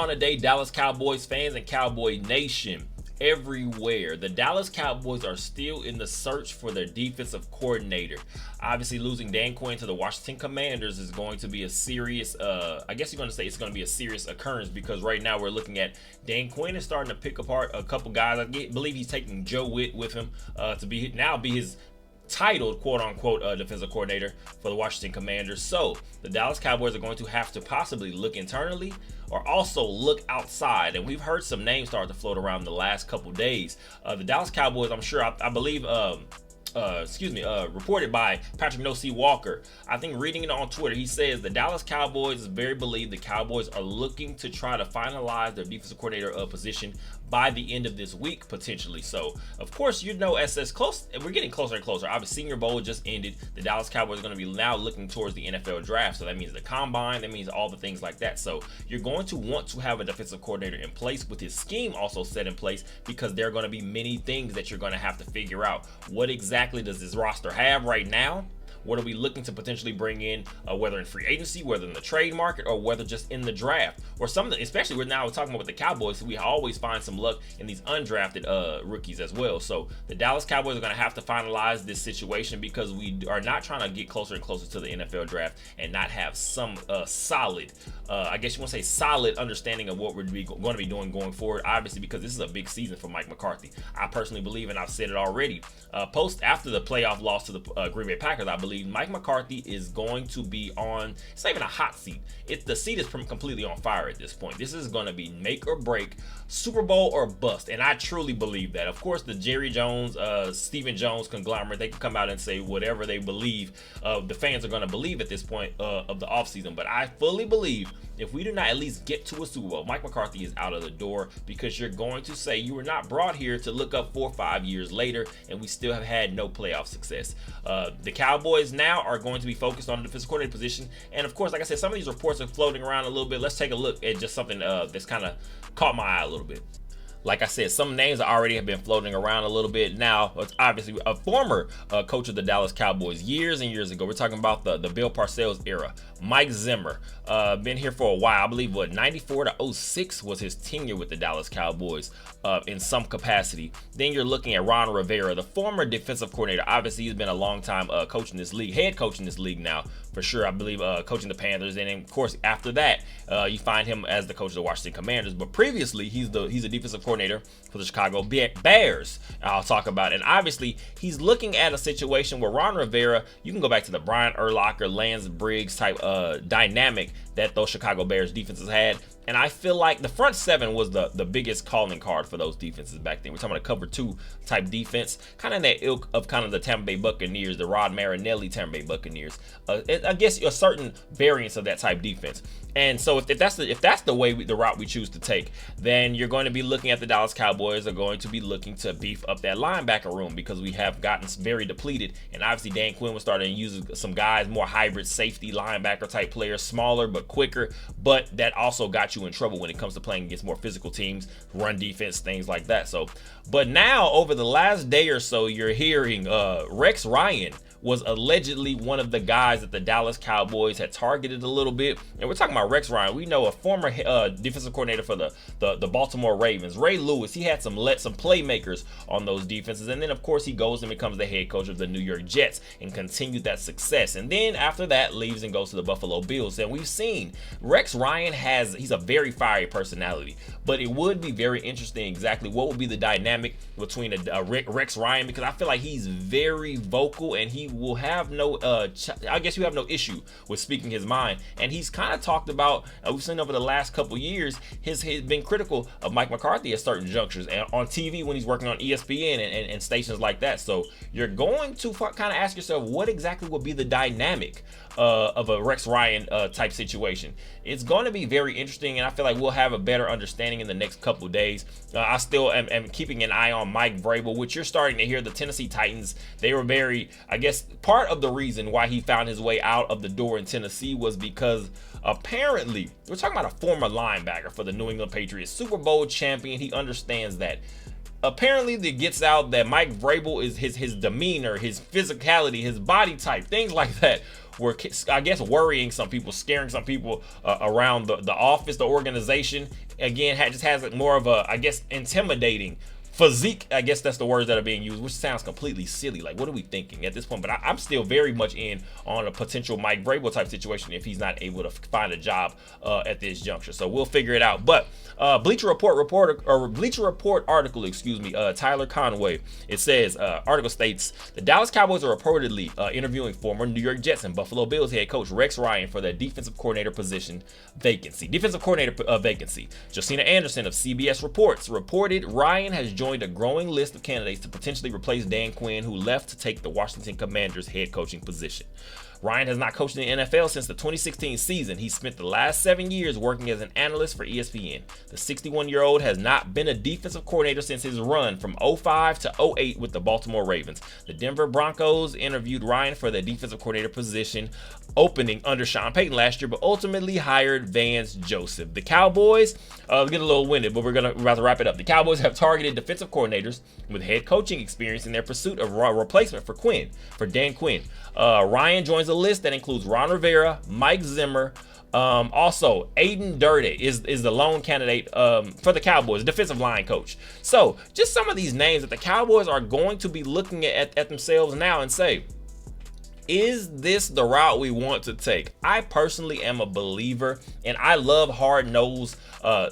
on today, Dallas Cowboys fans and Cowboy Nation everywhere. The Dallas Cowboys are still in the search for their defensive coordinator. Obviously, losing Dan Quinn to the Washington Commanders is going to be a serious, I guess you're going to say it's going to be a serious occurrence, because right now we're looking at Dan Quinn is starting to pick apart a couple guys. I believe he's taking Joe Witt with him to be his titled quote-unquote defensive coordinator for the Washington Commanders. So the Dallas Cowboys are going to have to possibly look internally or also look outside, and we've heard some names start to float around the last couple days. The Dallas Cowboys, I'm sure, I believe reported by Patrick No C Walker. I think reading it on Twitter, he says the Dallas Cowboys believe the Cowboys are looking to try to finalize their defensive coordinator position by the end of this week, potentially. So, of course, as close, we're getting closer and closer. Obviously, Senior Bowl just ended. The Dallas Cowboys are going to be now looking towards the NFL draft. So that means the combine, that means all the things like that. So you're going to want to have a defensive coordinator in place with his scheme also set in place, because there are going to be many things that you're going to have to figure out. What exactly does this roster have right now? What are we looking to potentially bring in, whether in free agency, whether in the trade market, or whether just in the draft, or some of the, especially we're now talking about with the Cowboys, so we always find some luck in these undrafted rookies as well. So the Dallas Cowboys are going to have to finalize this situation, because we are not trying to get closer and closer to the NFL draft and not have some solid, I guess you want to say solid understanding of what we're going to be doing going forward. Obviously, because this is a big season for Mike McCarthy. I personally believe, and I've said it already, after the playoff loss to the Green Bay Packers, I believe Mike McCarthy is going to be on, it's not even a hot seat. The seat is completely on fire at this point. This is going to be make or break, Super Bowl or bust. And I truly believe that. Of course, the Jerry Jones, Stephen Jones conglomerate, they can come out and say whatever they believe the fans are going to believe at this point of the offseason. But I fully believe if we do not at least get to a Super Bowl, Mike McCarthy is out of the door, because you're going to say you were not brought here to look up 4 or 5 years later, and we still have had no playoff success. The Cowboys now are going to be focused on the defensive coordinator position. And of course, like I said, some of these reports are floating around a little bit. Let's take a look at just something that's kind of caught my eye a little bit. Like I said, some names already have been floating around a little bit. Now, it's obviously a former coach of the Dallas Cowboys years and years ago. We're talking about the Bill Parcells era. Mike Zimmer, been here for a while. I believe 94 to 06 was his tenure with the Dallas Cowboys in some capacity. Then you're looking at Ron Rivera, the former defensive coordinator. Obviously, he's been a long time coach in this league, head coach in this league now, for sure. I believe coaching the Panthers. And then, of course, after that, you find him as the coach of the Washington Commanders. But previously, he's a defensive coordinator for the Chicago Bears. I'll talk about it. And obviously, he's looking at a situation where Ron Rivera, you can go back to the Brian Urlacher, Lance Briggs type dynamic that those Chicago Bears defenses had. And I feel like the front seven was the biggest calling card for those defenses back then. We're talking about a cover 2 type defense, kind of in that ilk of kind of the Tampa Bay Buccaneers, the Rod Marinelli Tampa Bay Buccaneers. I guess a certain variance of that type defense. And so if that's the route we choose to take, then you're going to be looking at the Dallas Cowboys are going to be looking to beef up that linebacker room, because we have gotten very depleted. And obviously Dan Quinn was starting to use some guys, more hybrid safety linebacker type players, smaller but quicker, but that also got you in trouble when it comes to playing against more physical teams, run defense, things like that. So, but now over the last day or so, you're hearing Rex Ryan was allegedly one of the guys that the Dallas Cowboys had targeted a little bit. And we're talking about Rex Ryan. We know a former defensive coordinator for the Baltimore Ravens. Ray Lewis, he had some playmakers on those defenses. And then, of course, he goes and becomes the head coach of the New York Jets and continued that success. And then after that, leaves and goes to the Buffalo Bills. And we've seen Rex Ryan he's a very fiery personality. But it would be very interesting exactly what would be the dynamic between Rex Ryan, because I feel like he's very vocal and he will have no I guess you have no issue with speaking his mind. And he's kind of talked about, we've seen over the last couple years, he's been critical of Mike McCarthy at certain junctures and on TV when he's working on ESPN and stations like that. So you're going to kind of ask yourself, what exactly would be the dynamic of a Rex Ryan type situation? It's going to be very interesting, and I feel like we'll have a better understanding in the next couple days. I still am keeping an eye on Mike Vrabel, which you're starting to hear the Tennessee Titans. They were very, I guess, part of the reason why he found his way out of the door in Tennessee was because apparently, we're talking about a former linebacker for the New England Patriots, Super Bowl champion. He understands that. Apparently, it gets out that Mike Vrabel is his demeanor, his physicality, his body type, things like that were, I guess, worrying some people, scaring some people around the office, the organization, again, just has more of a, I guess, intimidating physique. I guess that's the words that are being used, which sounds completely silly. Like, what are we thinking at this point? But I'm still very much in on a potential Mike Vrabel type situation if he's not able to find a job at this juncture. So we'll figure it out. But Bleacher Report article, Tyler Conway. It says, article states, the Dallas Cowboys are reportedly interviewing former New York Jets and Buffalo Bills head coach Rex Ryan for the defensive coordinator position vacancy. Josina Anderson of CBS Reports reported Ryan has joined a growing list of candidates to potentially replace Dan Quinn, who left to take the Washington Commanders head coaching position. Ryan has not coached in the NFL since the 2016 season. He spent the last 7 years working as an analyst for ESPN. The 61-year-old has not been a defensive coordinator since his run from 05 to 08 with the Baltimore Ravens. The Denver Broncos interviewed Ryan for the defensive coordinator position opening under Sean Payton last year, but ultimately hired Vance Joseph. The Cowboys, get a little winded, but we're about to wrap it up. The Cowboys have targeted defensive coordinators with head coaching experience in their pursuit of a replacement for Dan Quinn. Ryan joins a list that includes Ron Rivera, Mike Zimmer. Also, Aiden Dirty is the lone candidate for the Cowboys, defensive line coach. So, just some of these names that the Cowboys are going to be looking at themselves now and say, is this the route we want to take? I personally am a believer, and I love hard-nosed,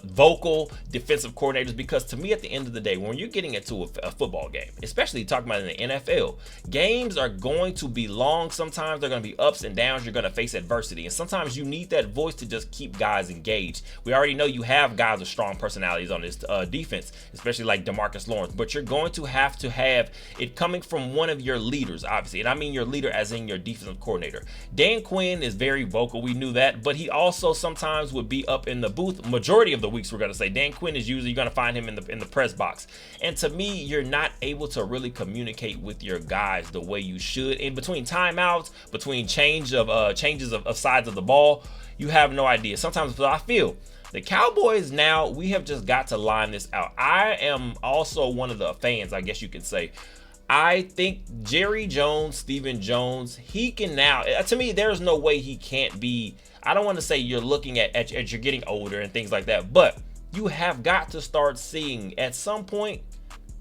vocal defensive coordinators, because to me, at the end of the day, when you're getting into a football game, especially talking about in the NFL, games are going to be long. Sometimes they're going to be ups and downs. You're going to face adversity, and sometimes you need that voice to just keep guys engaged. We already know you have guys with strong personalities on this defense, especially like DeMarcus Lawrence, but you're going to have it coming from one of your leaders, obviously, and I mean your leader as in your defensive coordinator. Dan Quinn is very vocal, we knew that, but he also sometimes would be up in the booth. Majority of the weeks, we're going to say Dan Quinn is usually going to find him in the press box, and to me, you're not able to really communicate with your guys the way you should. In between timeouts, between changes of sides of the ball, you have no idea. Sometimes I feel the Cowboys now, we have just got to line this out. I am also one of the fans, I guess you could say. I think Jerry Jones, Stephen Jones, he can now, to me, there's no way he can't be. I don't want to say you're looking at you're getting older and things like that, but you have got to start seeing at some point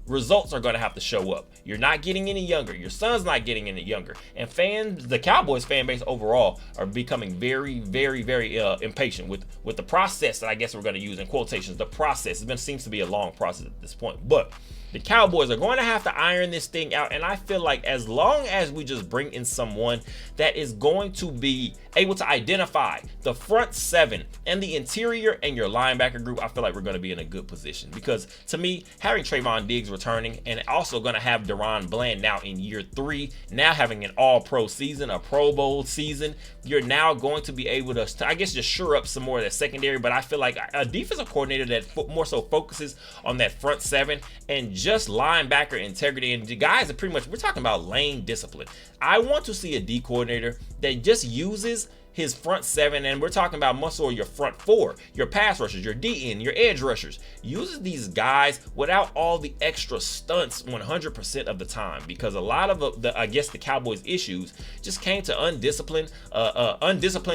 results are going to have to show up. You're not getting any younger. Your son's not getting any younger. And fans, the Cowboys fan base overall, are becoming very, very, very impatient with the process that I guess we're going to use in quotations. The process seems to be a long process at this point, but the Cowboys are going to have to iron this thing out, and I feel like as long as we just bring in someone that is going to be able to identify the front seven and the interior and your linebacker group, I feel like we're going to be in a good position. Because to me, having Trayvon Diggs returning and also going to have Deron Bland now in year 3, now having an all-pro season, a Pro Bowl season, you're now going to be able to, I guess, just shore up some more of that secondary. But I feel like a defensive coordinator that more so focuses on that front seven and just linebacker integrity, and the guys are pretty much, we're talking about lane discipline. I want to see a D coordinator that just uses his front seven, and we're talking about muscle, your front four, your pass rushers, your DN, your edge rushers, uses these guys without all the extra stunts 100% of the time, because a lot of the I guess the Cowboys issues just came to undisciplined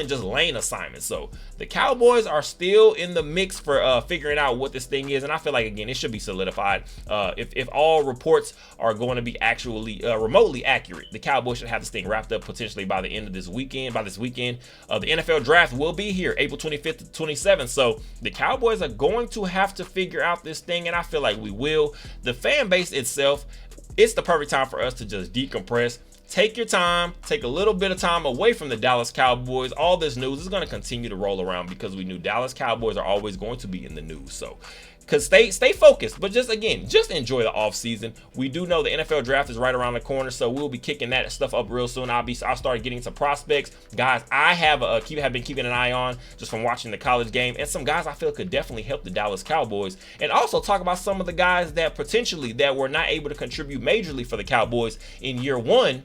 just lane assignments. So the Cowboys are still in the mix for figuring out what this thing is, and I feel like, again, it should be solidified. If all reports are going to be actually remotely accurate, the Cowboys should have this thing wrapped up potentially by the end of this weekend. The NFL draft will be here April 25th to 27th. So the Cowboys are going to have to figure out this thing, and I feel like we will. The fan base itself, it's the perfect time for us to just decompress. Take your time, take a little bit of time away from the Dallas Cowboys. All this news is going to continue to roll around because we knew Dallas Cowboys are always going to be in the news. So because stay focused, but just enjoy the off season. We do know the NFL draft is right around the corner, so we'll be kicking that stuff up real soon. I'll start getting some prospects, guys. I have been keeping an eye on just from watching the college game, and some guys I feel could definitely help the Dallas Cowboys, and also talk about some of the guys that potentially that were not able to contribute majorly for the Cowboys in year 1.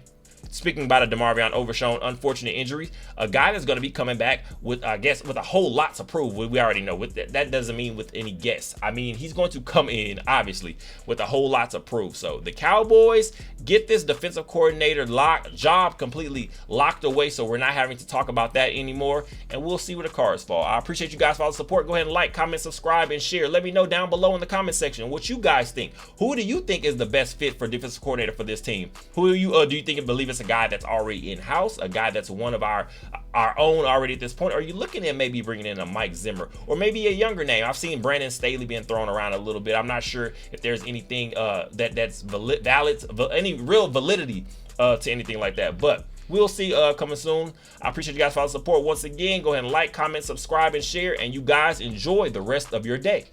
speaking about a DeMarvion Overshown unfortunate injury, a guy that's going to be coming back with, I guess, with a whole lot to prove. We already know with that doesn't mean with any guess. I mean, he's going to come in obviously with a whole lot to prove. So the Cowboys get this defensive coordinator job completely locked away, so we're not having to talk about that anymore, and we'll see where the cards fall. I appreciate you guys for all the support. Go ahead and like, comment, subscribe, and share. Let me know down below in the comment section what you guys think. Who do you think is the best fit for defensive coordinator for this team? Who do you think and believe it's a guy that's already in house, a guy that's one of our own already at this point? Or are you looking at maybe bringing in a Mike Zimmer or maybe a younger name? I've seen Brandon Staley being thrown around a little bit. I'm not sure if there's anything that's valid, any real validity to anything like that, but we'll see coming soon. I appreciate you guys for all the support. Once again, go ahead and like, comment, subscribe, and share, and you guys enjoy the rest of your day.